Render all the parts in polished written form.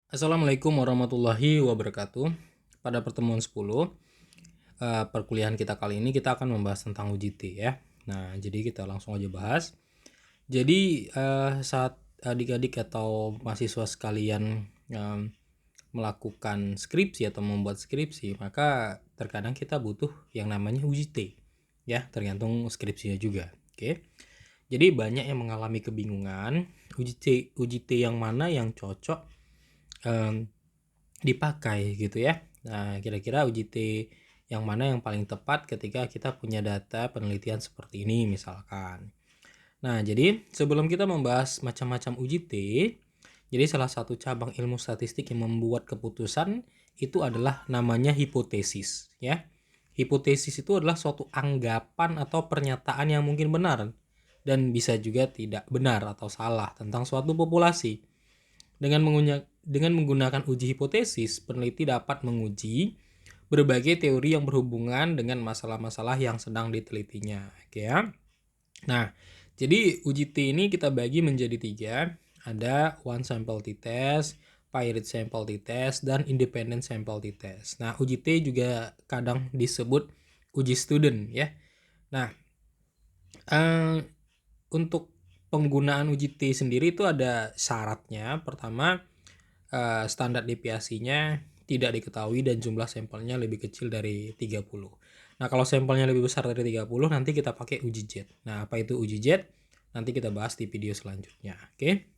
Assalamualaikum warahmatullahi wabarakatuh. Pada pertemuan 10 perkuliahan kita kali ini kita akan membahas tentang UJT ya. Nah, jadi kita langsung aja bahas. Jadi saat adik-adik atau mahasiswa sekalian melakukan skripsi atau membuat skripsi, maka terkadang kita butuh yang namanya UJT ya, tergantung skripsinya juga. Oke. Jadi banyak yang mengalami kebingungan UJT yang mana yang cocok dipakai gitu ya. Nah, kira-kira UJT yang mana yang paling tepat ketika kita punya data penelitian seperti ini misalkan. Nah, jadi sebelum kita membahas macam-macam UJT, jadi salah satu cabang ilmu statistik yang membuat keputusan itu adalah namanya hipotesis ya. Hipotesis itu adalah suatu anggapan atau pernyataan yang mungkin benar dan bisa juga tidak benar atau salah tentang suatu populasi. Dengan menggunakan uji hipotesis, peneliti dapat menguji berbagai teori yang berhubungan dengan masalah-masalah yang sedang ditelitinya. Oke ya. Nah, jadi uji T ini kita bagi menjadi 3. Ada one sample t-test, paired sample t-test, dan independent sample t-test. Nah, uji T juga kadang disebut uji student ya. Nah, untuk penggunaan uji T sendiri itu ada syaratnya. Pertama, standar deviasinya tidak diketahui dan jumlah sampelnya lebih kecil dari 30. Nah, kalau sampelnya lebih besar dari 30 nanti kita pakai uji Z. Nah, apa itu uji Z? Nanti kita bahas di video selanjutnya. Oke.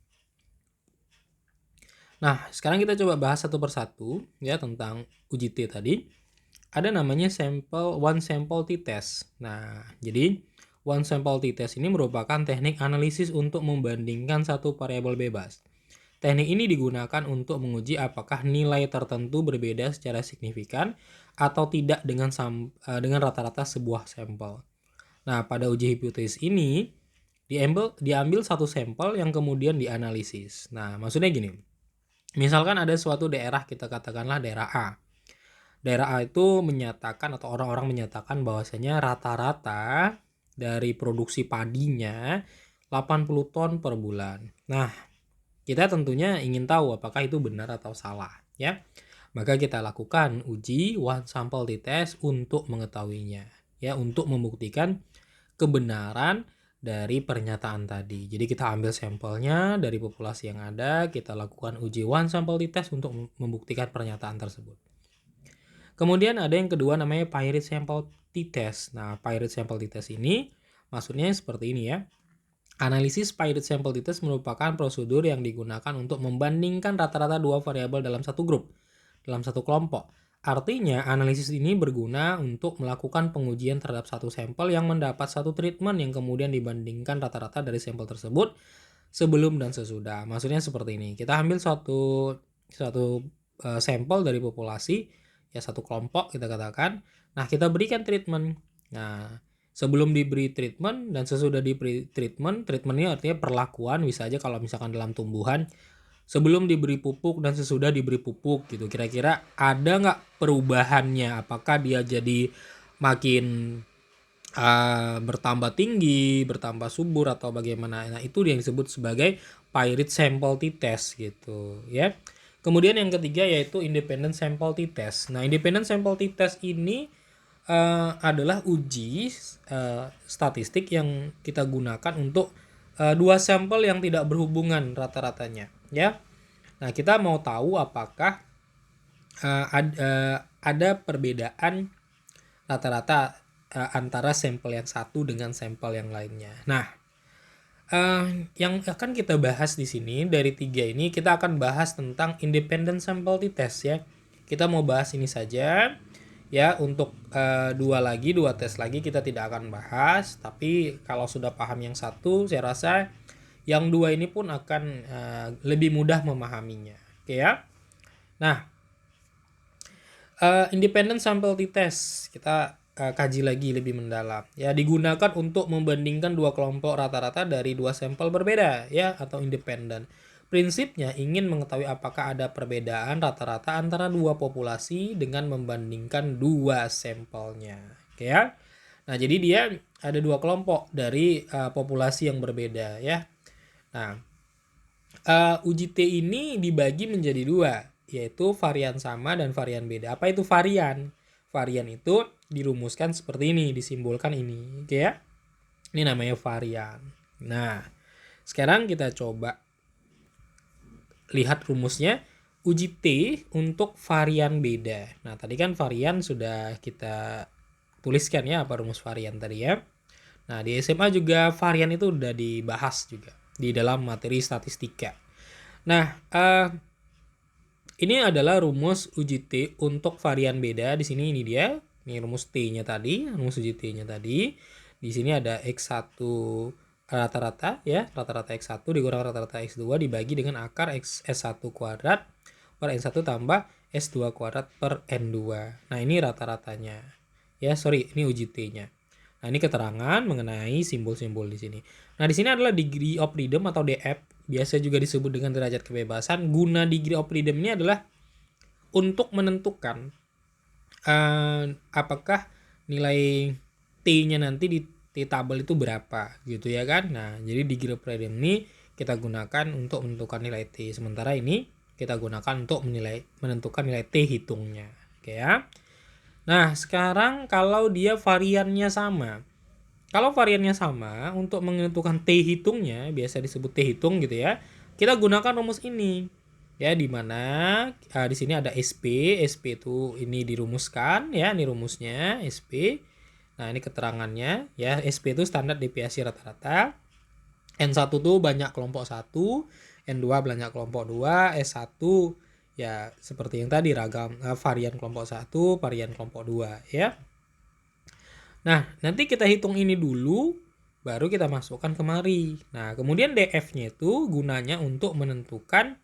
Nah, sekarang kita coba bahas satu persatu ya tentang uji T tadi. Ada namanya one sample t-test. Nah, jadi one sample t-test ini merupakan teknik analisis untuk membandingkan satu variabel bebas. Teknik ini digunakan untuk menguji apakah nilai tertentu berbeda secara signifikan atau tidak dengan rata-rata sebuah sampel. Nah, pada uji hipotesis ini diambil satu sampel yang kemudian dianalisis. Nah, maksudnya gini. Misalkan ada suatu daerah, kita katakanlah daerah A. Daerah A itu menyatakan atau orang-orang menyatakan bahwasanya rata-rata dari produksi padinya 80 ton per bulan. Nah, kita tentunya ingin tahu apakah itu benar atau salah ya. Maka kita lakukan uji one sample t-test untuk mengetahuinya ya, untuk membuktikan kebenaran dari pernyataan tadi. Jadi kita ambil sampelnya dari populasi yang ada, kita lakukan uji one sample t-test untuk membuktikan pernyataan tersebut. Kemudian ada yang kedua namanya paired sample t-test. Nah, paired sample t-test ini maksudnya seperti ini ya. Analisis paired sample t-test merupakan prosedur yang digunakan untuk membandingkan rata-rata dua variabel dalam satu grup, dalam satu kelompok. Artinya, analisis ini berguna untuk melakukan pengujian terhadap satu sampel yang mendapat satu treatment yang kemudian dibandingkan rata-rata dari sampel tersebut sebelum dan sesudah. Maksudnya seperti ini. Kita ambil suatu sampel dari populasi, ya satu kelompok kita katakan. Nah, kita berikan treatment. Nah, sebelum diberi treatment dan sesudah diberi treatment ini artinya perlakuan, bisa aja kalau misalkan dalam tumbuhan sebelum diberi pupuk dan sesudah diberi pupuk gitu. Kira-kira ada nggak perubahannya? Apakah dia jadi makin bertambah tinggi, bertambah subur atau bagaimana? Nah, itu yang disebut sebagai paired sample t-test gitu ya. Kemudian yang ketiga yaitu independent sample t-test. Nah, independent sample t-test ini adalah uji statistik yang kita gunakan untuk dua sampel yang tidak berhubungan rata-ratanya ya. Nah, kita mau tahu apakah ada perbedaan rata-rata antara sampel yang satu dengan sampel yang lainnya. Nah, yang akan kita bahas di sini dari 3 ini kita akan bahas tentang independent sample t-test ya. Kita mau bahas ini saja. Ya, untuk dua tes lagi kita tidak akan bahas, tapi kalau sudah paham yang satu, saya rasa yang dua ini pun akan lebih mudah memahaminya. Oke ya. Nah, independent sample t-test kita kaji lagi lebih mendalam. Ya, digunakan untuk membandingkan dua kelompok rata-rata dari dua sampel berbeda ya, atau independen. Prinsipnya ingin mengetahui apakah ada perbedaan rata-rata antara dua populasi dengan membandingkan dua sampelnya. Oke ya. Nah, jadi dia ada dua kelompok dari populasi yang berbeda ya. Nah, UJT ini dibagi menjadi dua, yaitu varian sama dan varian beda. Apa itu varian? Varian itu dirumuskan seperti ini, disimbolkan ini, oke ya? Ini namanya varian. Nah, sekarang kita coba lihat rumusnya. UJT untuk varian beda. Nah, tadi kan varian sudah kita tuliskan ya, apa rumus varian tadi ya. Nah, di SMA juga varian itu udah dibahas juga di dalam materi statistika. Nah, ini adalah rumus UJT untuk varian beda. Di sini ini dia. Ini rumus T-nya tadi, rumus UJT-nya tadi. Di sini ada X1 rata-rata ya, rata-rata X1 dikurang rata-rata X2 dibagi dengan akar S1 kuadrat per N1 tambah S2 kuadrat per N2. Nah, ini rata-ratanya. Ya, sorry, ini UJT-nya. Nah, ini keterangan mengenai simbol-simbol di sini. Nah, di sini adalah degree of freedom atau DF, biasa juga disebut dengan derajat kebebasan. Guna degree of freedom ini adalah untuk menentukan apakah nilai T-nya nanti di T tabel itu berapa gitu ya kan. Nah, jadi degree of freedom ini kita gunakan untuk menentukan nilai T. Sementara ini kita gunakan untuk menentukan nilai T hitungnya. Oke ya. Nah, sekarang kalau dia variannya sama. Kalau variannya sama, untuk menentukan T hitungnya, biasa disebut T hitung gitu ya, kita gunakan rumus ini. Ya, di mana di sini ada SP. SP itu ini dirumuskan ya, ini rumusnya SP. Nah, ini keterangannya ya. SP itu standar deviasi rata-rata. N1 tuh banyak kelompok 1, N2 banyak kelompok 2, S1 ya seperti yang tadi ragam varian kelompok 1, varian kelompok 2 ya. Nah, nanti kita hitung ini dulu baru kita masukkan kemari. Nah, kemudian DF-nya itu gunanya untuk menentukan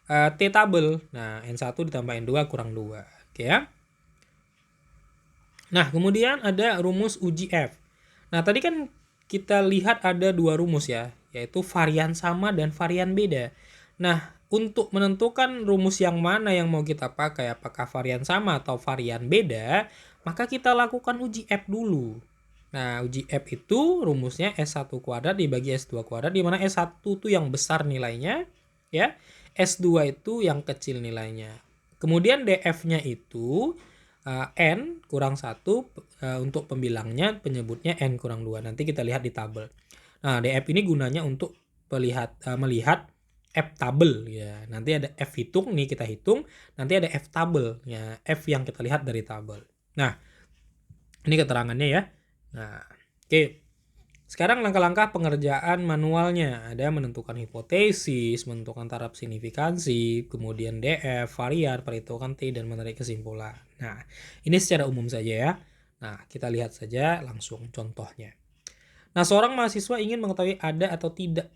T tabel. Nah, N1 ditambah N2 kurang 2. Oke ya. Nah, kemudian ada rumus UJF. Nah, tadi kan kita lihat ada dua rumus ya, yaitu varian sama dan varian beda. Nah, untuk menentukan rumus yang mana yang mau kita pakai, apakah varian sama atau varian beda, maka kita lakukan uji F dulu. Nah, uji F itu rumusnya S1 kuadrat dibagi S2 kuadrat, di mana S1 itu yang besar nilainya, ya. S2 itu yang kecil nilainya. Kemudian DF-nya itu N kurang 1 untuk pembilangnya penyebutnya N kurang 2. Nanti kita lihat di tabel. Nah, DF ini gunanya untuk melihat F tabel ya. Nanti ada F hitung nih kita hitung, nanti ada F tabel ya, F yang kita lihat dari tabel. Nah, ini keterangannya ya. Nah, oke. Sekarang langkah-langkah pengerjaan manualnya. Ada menentukan hipotesis, menentukan taraf signifikansi, kemudian DF, varian, perhitungan T, dan menarik kesimpulan. Nah, ini secara umum saja ya. Nah, kita lihat saja langsung contohnya. Nah, seorang mahasiswa ingin mengetahui ada atau tidak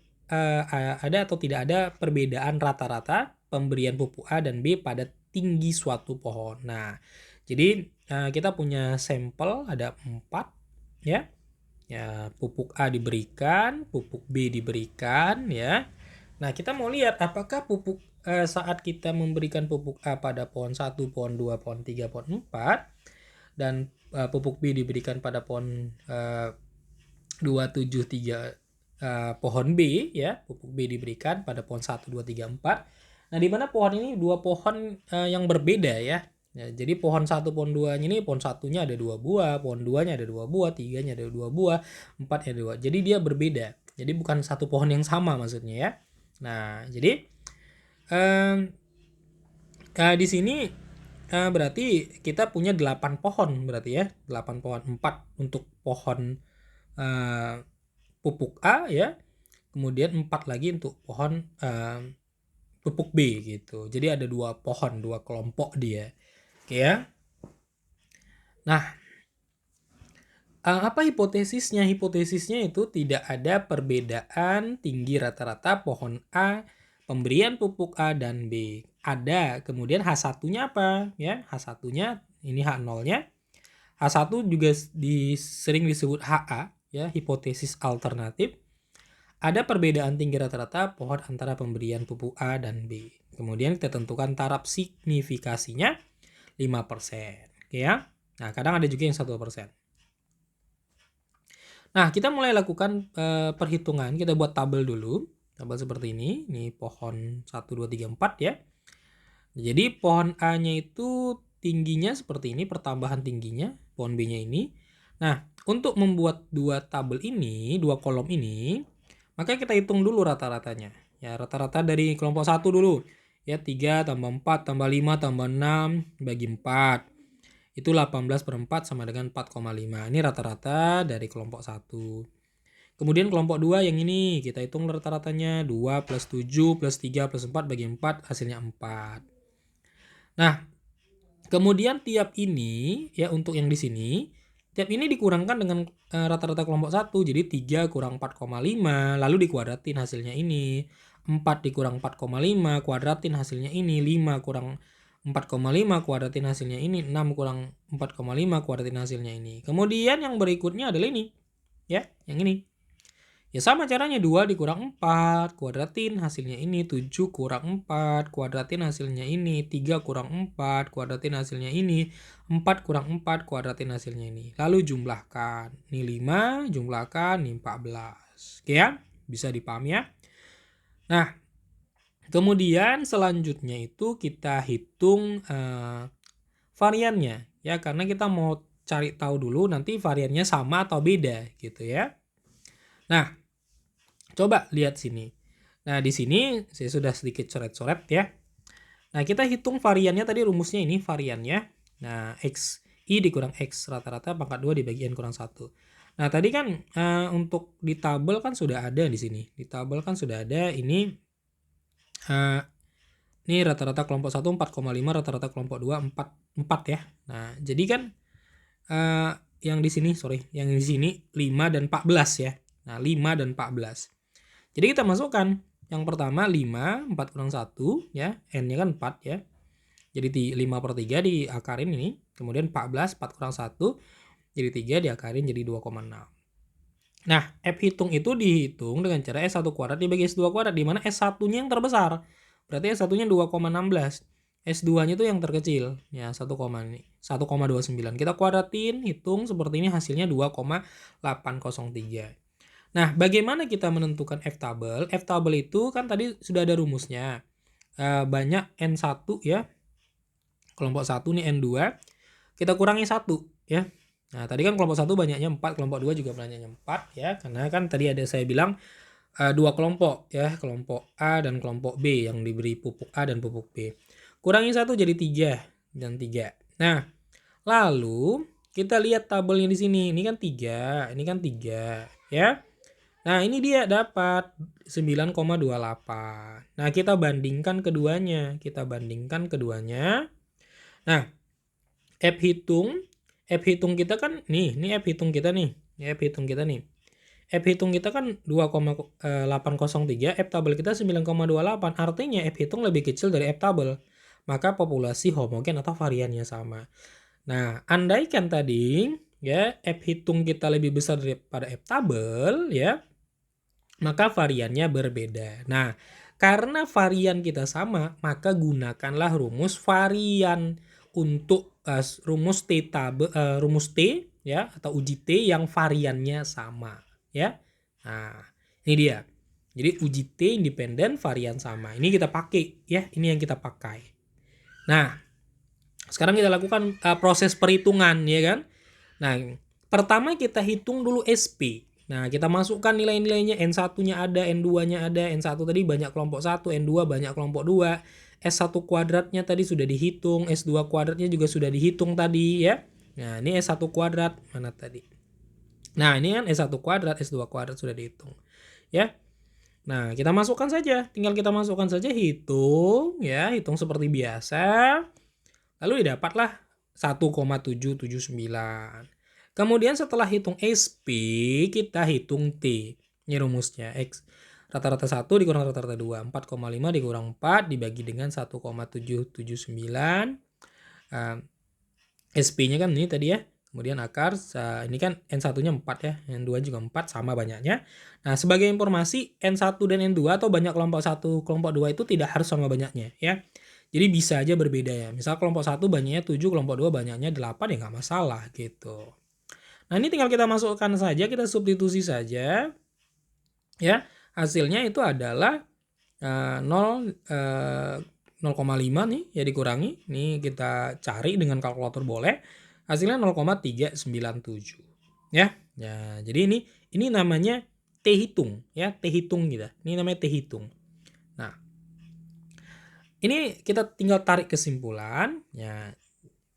ada perbedaan rata-rata pemberian pupuk A dan B pada tinggi suatu pohon. Nah, jadi kita punya sampel ada 4 ya. Ya, pupuk A diberikan, pupuk B diberikan ya. Nah, kita mau lihat apakah pupuk saat kita memberikan pupuk A pada pohon 1, pohon 2, pohon 3, pohon 4 dan pupuk B diberikan pada pohon 2, 7, 3 pohon B ya. Pupuk B diberikan pada pohon 1, 2, 3, 4. Nah, di mana pohon ini dua pohon yang berbeda ya. Ya, jadi pohon 1, pohon 2-nya ini pohon 1-nya ada 2 buah, pohon 2-nya ada 2 buah, 3-nya ada 2 buah, 4-nya ada 2. Jadi dia berbeda. Jadi bukan satu pohon yang sama maksudnya ya. Nah, jadi di sini berarti kita punya 8 pohon berarti ya. 8 pohon, 4 untuk pohon pupuk A ya. Kemudian 4 lagi untuk pohon pupuk B gitu. Jadi ada 2 pohon, 2 kelompok dia. Oke ya. Nah, apa hipotesisnya? Hipotesisnya itu tidak ada perbedaan tinggi rata-rata pohon A, pemberian pupuk A dan B. Ada, kemudian H1-nya apa? Ya, H1-nya ini H0-nya. H1 juga sering disebut HA, ya, hipotesis alternatif. Ada perbedaan tinggi rata-rata pohon antara pemberian pupuk A dan B. Kemudian kita tentukan taraf signifikasinya 5%. Oke ya. Nah, kadang ada juga yang 1%. Nah, kita mulai lakukan perhitungan. Kita buat tabel dulu. Tabel seperti ini pohon 1, 2, 3, 4 ya. Jadi pohon A-nya itu tingginya seperti ini, pertambahan tingginya, pohon B-nya ini. Nah, untuk membuat dua tabel ini, dua kolom ini, maka kita hitung dulu rata-ratanya. Ya, rata-rata dari kelompok 1 dulu. Ya, 3 tambah 4 tambah 5 tambah 6 bagi 4. Itu 18/4 sama dengan 4,5. Ini rata-rata dari kelompok 1. Kemudian kelompok 2 yang ini, kita hitung rata-ratanya 2 plus 7 plus 3 plus 4 bagi 4, hasilnya 4. Nah, kemudian tiap ini ya untuk yang di sini, tiap ini dikurangkan dengan rata-rata kelompok 1. Jadi 3 kurang 4,5 lalu dikuadratin hasilnya ini. 4 dikurang 4,5 kuadratin hasilnya ini. 5 kurang 4,5 kuadratin hasilnya ini. 6 kurang 4,5 kuadratin hasilnya ini. Kemudian yang berikutnya adalah ini. Ya, yang ini. Ya sama caranya 2 dikurang 4 kuadratin hasilnya ini. 7 kurang 4 kuadratin hasilnya ini. 3 kurang 4 kuadratin hasilnya ini. 4 kurang 4 kuadratin hasilnya ini. Lalu jumlahkan. Ini 5 jumlahkan ini 14. Oke ya, bisa dipahami ya. Nah, kemudian selanjutnya itu kita hitung variannya ya, karena kita mau cari tahu dulu nanti variannya sama atau beda gitu ya. Nah, coba lihat sini. Nah, di sini saya sudah sedikit coret-coret ya. Nah, kita hitung variannya tadi, rumusnya ini variannya. Nah, X I dikurang X rata-rata pangkat 2 dibagi N kurang 1. Nah, tadi kan untuk di tabel kan sudah ada di sini. Di tabel kan sudah ada ini rata-rata kelompok 1 4,5, rata-rata kelompok 2 4 ya. Nah, jadi kan yang di sini yang di sini 5 dan 14 ya. Nah, 5 dan 14. Jadi kita masukkan yang pertama 5, 4 kurang 1 ya, N-nya kan 4 ya. Jadi 5/3 diakarin ini, kemudian 14, 4 kurang 1, jadi 3 diakarin jadi 2,6. Nah, F hitung itu dihitung dengan cara S1 kuadrat dibagi S2 kuadrat, di mana S1-nya yang terbesar. Berarti S1-nya 2,16. S2-nya itu yang terkecil, ya 1,29. Kita kuadratin, hitung seperti ini, hasilnya 2,803. Nah, bagaimana kita menentukan F-tabel? F-tabel itu kan tadi sudah ada rumusnya. Banyak N1 ya. Kelompok 1 nih N2. Kita kurangi 1 ya. Nah, tadi kan kelompok 1 banyaknya 4, kelompok 2 juga banyaknya 4 ya. Karena kan tadi ada saya bilang dua kelompok ya, kelompok A dan kelompok B yang diberi pupuk A dan pupuk B. Kurangi 1 jadi 3 dan 3. Nah, lalu kita lihat tabelnya di sini. Ini kan 3, ini kan 3 ya. Nah, ini dia dapat 9,28. Nah, kita bandingkan keduanya. Nah, F hitung kita kan ini F hitung kita nih. F hitung kita kan 2,803, F tabel kita 9,28. Artinya F hitung lebih kecil dari F tabel. Maka populasi homogen atau variannya sama. Nah, andaikan tadi ya F hitung kita lebih besar daripada F tabel ya, maka variannya berbeda. Nah, karena varian kita sama, maka gunakanlah rumus varian untuk rumus T ya atau uji T yang variannya sama ya. Nah, ini dia. Jadi uji T independen varian sama. Ini kita pakai ya, ini yang kita pakai. Nah, sekarang kita lakukan proses perhitungan ya kan. Nah, pertama kita hitung dulu SP. Nah, kita masukkan nilai-nilainya, N1-nya ada, N2-nya ada. N1 tadi banyak kelompok 1, N2 banyak kelompok 2. S1 kuadratnya tadi sudah dihitung, S2 kuadratnya juga sudah dihitung tadi ya. Nah, ini S1 kuadrat mana tadi? Nah, ini kan S1 kuadrat, S2 kuadrat sudah dihitung. Ya. Nah, kita masukkan saja. Tinggal kita masukkan saja, hitung ya, hitung seperti biasa. Lalu didapatlah 1,779. Kemudian setelah hitung SP, kita hitung T. Ini rumusnya. X rata-rata 1 dikurang rata-rata 2. 4,5 dikurang 4 dibagi dengan 1,779. SP-nya kan ini tadi ya. Kemudian akar, ini kan N1-nya 4 ya. N2 juga 4, sama banyaknya. Nah, sebagai informasi, N1 dan N2 atau banyak kelompok 1, kelompok 2 itu tidak harus sama banyaknya ya. Jadi bisa aja berbeda ya. Misal kelompok 1 banyaknya 7, kelompok 2 banyaknya 8 ya nggak masalah gitu. Nah, ini tinggal kita masukkan saja, kita substitusi saja. Ya. hasilnya itu adalah 0,5 nih ya dikurangi. Ini kita cari dengan kalkulator boleh. Hasilnya 0,397 ya. Ya, jadi ini namanya T hitung ya, T hitung gitu. Ini namanya T hitung. Nah, ini kita tinggal tarik kesimpulan ya.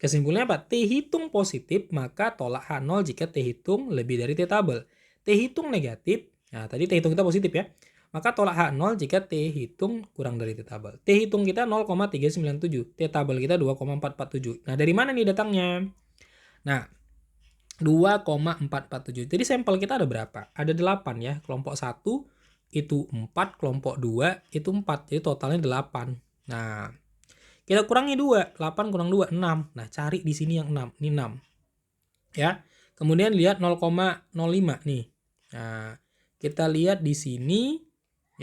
Kesimpulannya apa? T hitung positif maka tolak H0 jika T hitung lebih dari T tabel. T hitung negatif, nah tadi T hitung kita positif ya, maka tolak H0 jika T hitung kurang dari T tabel. T hitung kita 0,397, T tabel kita 2,447. Nah dari mana nih datangnya? Nah 2,447. Jadi sampel kita ada berapa? Ada 8 ya. Kelompok 1 itu 4, kelompok 2 itu 4. Jadi totalnya 8. Nah kita kurangi 2, 8 kurang 2, 6. Nah, cari di sini yang 6, ini 6. Ya. Kemudian lihat 0,05 nih. Nah, kita lihat di sini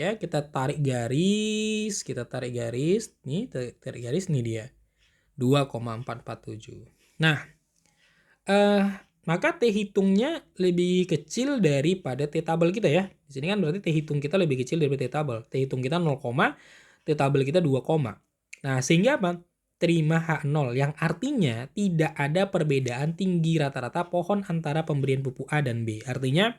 ya, kita tarik garis, nih, tarik garis nih dia. 2,447. Nah, maka T hitungnya lebih kecil daripada T tabel kita ya. Di sini kan berarti T hitung kita lebih kecil daripada T tabel. T hitung kita 0, T tabel kita 2, nah, sehingga apa? Terima H0 yang artinya tidak ada perbedaan tinggi rata-rata pohon antara pemberian pupuk A dan B. Artinya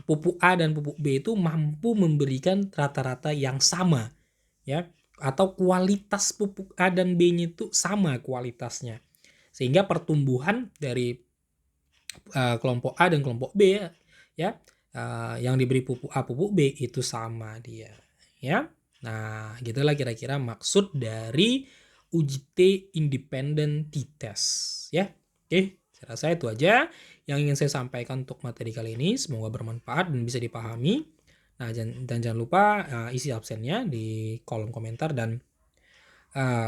pupuk A dan pupuk B itu mampu memberikan rata-rata yang sama ya, atau kualitas pupuk A dan B-nya itu sama kualitasnya. Sehingga pertumbuhan dari kelompok A dan kelompok B ya, yang diberi pupuk A pupuk B itu sama dia ya. Nah, gitulah kira-kira maksud dari uji T independent t-test ya. Oke, saya rasa itu aja yang ingin saya sampaikan untuk materi kali ini. Semoga bermanfaat dan bisa dipahami. Nah, jangan lupa isi absennya di kolom komentar dan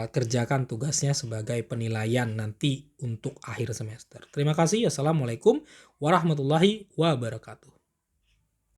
kerjakan tugasnya sebagai penilaian nanti untuk akhir semester. Terima kasih. Assalamualaikum warahmatullahi wabarakatuh.